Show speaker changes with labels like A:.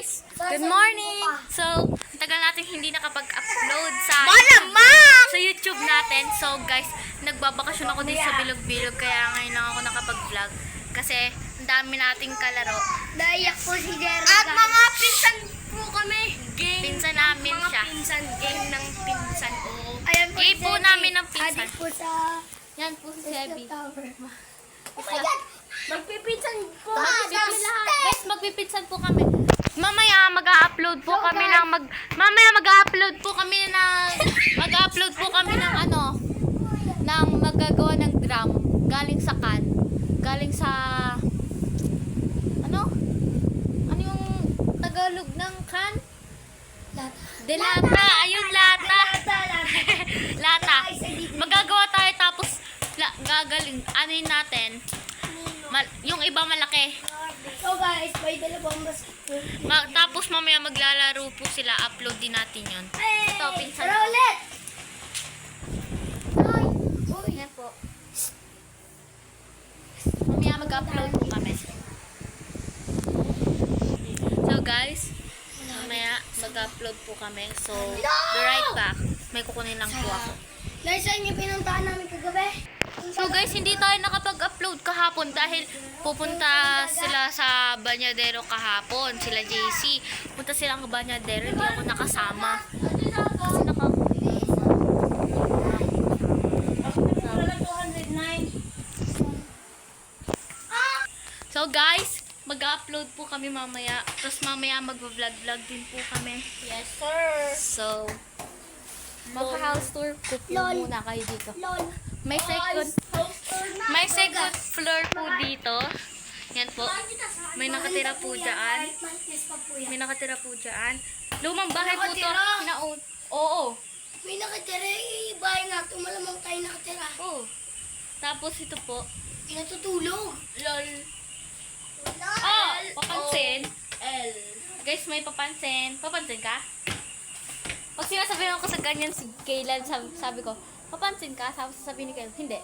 A: guys! Good morning! So, tagal natin hindi nakapag-upload sa YouTube natin. So guys, nagbabakasyon ako dito sa Bilog-Bilog, kaya ngayon lang ako nakapag-vlog. Kasi, ang dami nating kalaro.
B: Dayak po si Jerry.
C: At mga pinsan po kami.
A: Pinsan namin
C: mga
A: siya.
C: pinsan. Game ng pinsan. Oo.
B: Ayan po
A: Game po namin ng pinsan.
B: Adik po sa
A: Yan po si Sebi.
B: tower.
C: Oh my God. Magpipinsan po.
A: Guys, magpipinsan po kami. Mamaya mag-upload po kami ng mag-upload po kami ng ng magagawa ng drum galing sa can. Galing sa ano yung Tagalog ng can? Delata, ayun lata. Lata. Magagawa tayo tapos gagaling anin natin. Yung iba malaki.
B: So guys, may dalawang basketball.
A: Tapos mamaya maglalaro po sila. Upload din natin yun. Ito, pinsan ko.
B: Rolet!
A: Yan po. Mamaya mag-upload po kami. So guys, mamaya mag-upload po kami. So, be right back. May kukunin lang po ako.
B: Nasaan niyo pinuntahan namin kagabi?
A: So guys, hindi tayo nakapag-upload kahapon dahil pupunta sila sa Banyadero kahapon. Sila JC. Punta silang Banyadero, hindi ako nakasama. Kasi So guys, mag-upload po kami mamaya. Tapos mamaya mag-vlog din po kami.
C: Yes, sir.
A: So, maka-house tour ko po
B: Lol.
A: muna kayo dito.
B: Lol.
A: May second floor po dito. Yan po. May nakatira po dyan. May nakatira po dyan. Lumang bahay po to. Oo.
B: May nakatira bahay nga ito. Malamang tayo nakatira.
A: Oo. Tapos ito po.
B: Natutulog.
C: LOL.
A: Oh, papansin.
C: L.
A: Guys, may papansin. Papansin ka? Pag sinasabihan ko sa ganyan si Kaylan, sabi ko, papansin ka? Sabi ni Kaylan, hindi.